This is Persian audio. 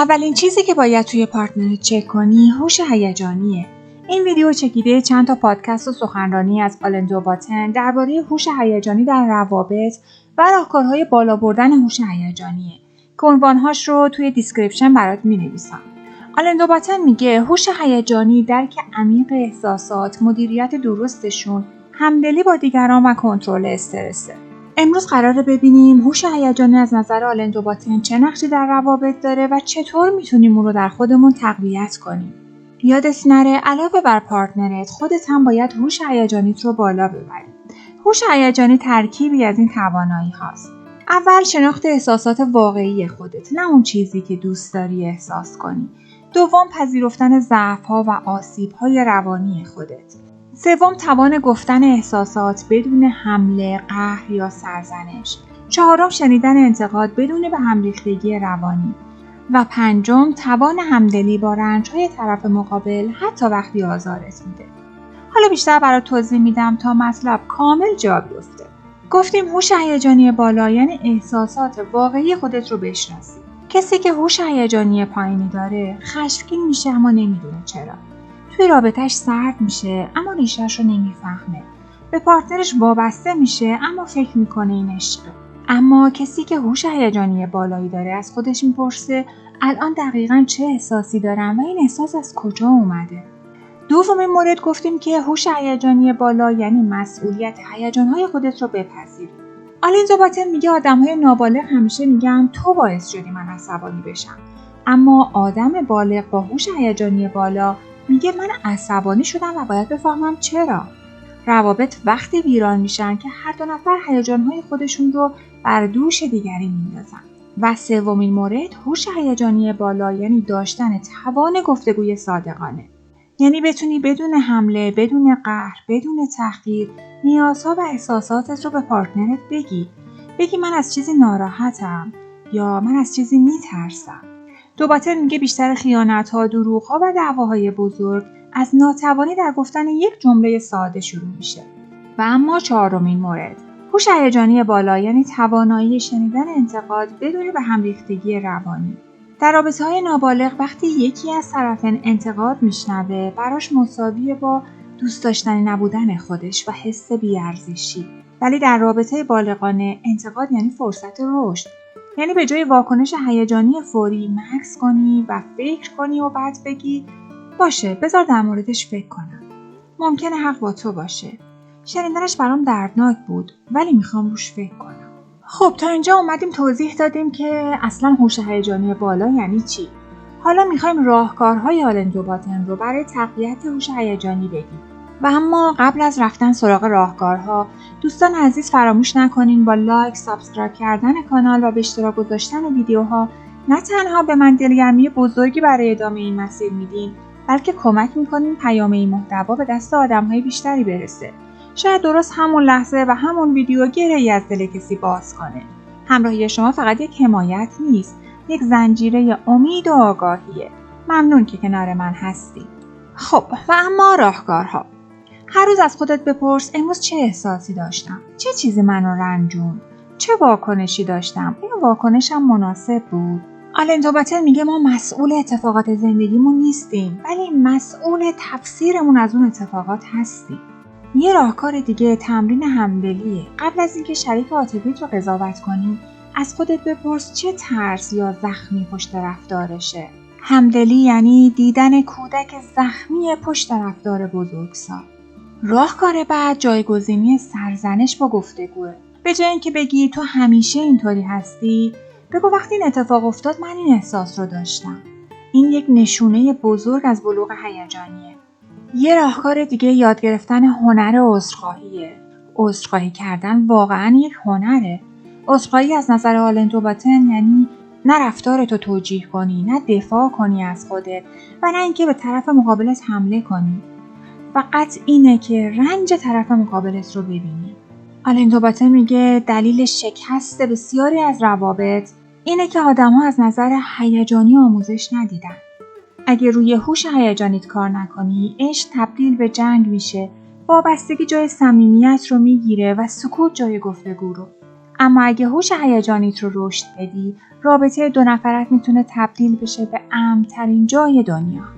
اولین چیزی که باید توی پارتنرت چک کنی هوش هیجانیه. این ویدیو چکیده چند تا پادکست و سخنرانی از آلن دوباتن درباره هوش هیجانی در روابط و راهکارهای بالا بردن هوش هیجانیه که عنوانهاش رو توی دیسکریپشن برات می‌نویسم. آلن دوباتن میگه هوش هیجانی درک عمیق احساسات، مدیریت درستشون، همدلی با دیگران و کنترل استرسه. امروز قراره ببینیم هوش هیجانی از نظر آلن دوباتن چه نقشی در روابط داره و چطور میتونیم اون رو در خودمون تقویت کنیم. یادت نره علاوه بر پارتنرت خودت هم باید هوش هیجانیت رو بالا ببری. هوش هیجانی ترکیبی از این توانایی هاست. اول شناخت احساسات واقعی خودت، نه اون چیزی که دوست داری احساس کنی. دوم پذیرفتن ضعف‌ها و آسیب‌های روانی خودت. سوم توان گفتن احساسات بدون حمله، قهر یا سرزنش. چهارم شنیدن انتقاد بدون به هم ریختگی روانی. و پنجم توان همدلی با رنج‌های طرف مقابل حتی وقتی آزارت میده. حالا بیشتر برات توضیح میدم تا مطلب کامل جا بیفته. گفتیم هوش هیجانی بالا یعنی احساسات واقعی خودت رو بشناسی. کسی که هوش هیجانی پایینی داره خشمگین میشه اما نمیدونه چرا. توی رابطه‌اش سرد میشه اما ریشه‌ش رو نمیفهمه. به پارتنرش وابسته میشه اما فکر میکنه این عشقه. اما کسی که هوش هیجانی بالایی داره از خودش میپرسه الان دقیقاً چه احساسی دارم و این احساس از کجا اومده. دومین مورد گفتیم که هوش هیجانی بالا یعنی مسئولیت هیجان‌های خودت رو بپذیری. آلن دوباتن میگه آدم‌های نابالغ همیشه میگن تو باعث شدی من عصبانی بشم. اما آدم بالغ با هوش هیجانی بالا میگه من عصبانی شدم و باید بفهمم چرا. روابط وقتی ویران میشن که هر دو نفر هیجان‌های خودشون رو بر دوش دیگری میندازن. و سومین مورد هوش هیجانی بالا یعنی داشتن توان گفتگوی صادقانه. یعنی بتونی بدون حمله، بدون قهر، بدون تحقیر نیازها و احساساتت رو به پارتنرت بگی من از چیزی ناراحتم یا من از چیزی میترسم. دوباتن میگه بیشتر خیانت‌ها، دروغ‌ها و دعواهای بزرگ از ناتوانی در گفتن یک جمله ساده شروع میشه. و اما چهارمین مورد هوش هیجانی بالا یعنی توانایی شنیدن انتقاد بدون به هم ریختگی روانی. در رابطه‌های نابالغ وقتی یکی از طرفین انتقاد میشنوه براش مساویه با دوست داشتنی نبودن خودش و حس بی‌ارزشی. ولی در رابطه بالغانه انتقاد یعنی فرصت رشد. یعنی به جای واکنش هیجانی فوری مکث کنی و فکر کنی و بعد بگی باشه بذار در موردش فکر کنم. ممکنه حق با تو باشه. شنیدنش برام دردناک بود ولی میخوام روش فکر کنم. خب تا اینجا اومدیم توضیح دادیم که اصلا هوش هیجانی بالا یعنی چی. حالا میخوایم راهکارهای آلن دوباتن رو برای تقویت هوش هیجانی بگیم. و اما قبل از رفتن سراغ راهکارها دوستان عزیز فراموش نکنین با لایک، سابسکرایب کردن کانال و به اشتراک گذاشتن ویدیوها نه تنها به من دلگرمی بزرگی برای ادامه این مسیر میدین بلکه کمک میکنین پیام این محتوا به دست آدمهای بیشتری برسه. شاید درست همون لحظه و همون ویدیو گره‌ای از دل کسی باز کنه. همراهی شما فقط یک حمایت نیست، یک زنجیره امید و آگاهیه. ممنون که کنار من هستی. خب و اما راهکارها. هر روز از خودت بپرس امروز چه احساسی داشتم؟ چه چیزی منو رنجوند؟ چه واکنشی داشتم؟ این واکنشم مناسب بود؟ آلن دوباتن میگه ما مسئول اتفاقات زندگیمون نیستیم، ولی مسئول تفسیرمون از اون اتفاقات هستیم. یه راهکار دیگه تمرین همدلیه. قبل از اینکه شریک عاطفیت رو قضاوت کنی، از خودت بپرس چه ترس یا زخمی پشت رفتارشه. همدلی یعنی دیدن کودک زخمی پشت رفتار بزرگسال. راهکار بعد جایگزینی سرزنش با گفتگوه. به جای اینکه بگی تو همیشه اینطوری هستی، بگو وقتی این اتفاق افتاد من این احساس رو داشتم. این یک نشونه بزرگ از بلوغ هیجانیه. یه راهکار دیگه یاد گرفتن هنر عذرخواهیه. عذرخواهی کردن واقعا یک هنره. عذرخواهی از نظر آلن دوباتن یعنی نه رفتارتو توجیه کنی، نه دفاع کنی از خودت و نه اینکه به طرف مقابلت حمله کنی. فقط اینه که رنج طرف مقابلت رو ببینی. آلن دوباتن میگه دلیل شکست بسیاری از روابط اینه که آدم‌ها از نظر هیجانی آموزش ندیدن. اگه روی هوش هیجانیت کار نکنی، عشق تبدیل به جنگ میشه، وابستگی جای صمیمیت رو میگیره و سکوت جای گفتگو رو. اما اگه هوش هیجانیت رو رشد بدی، رابطه دو نفرت میتونه تبدیل بشه به امن‌ترین جای دنیا.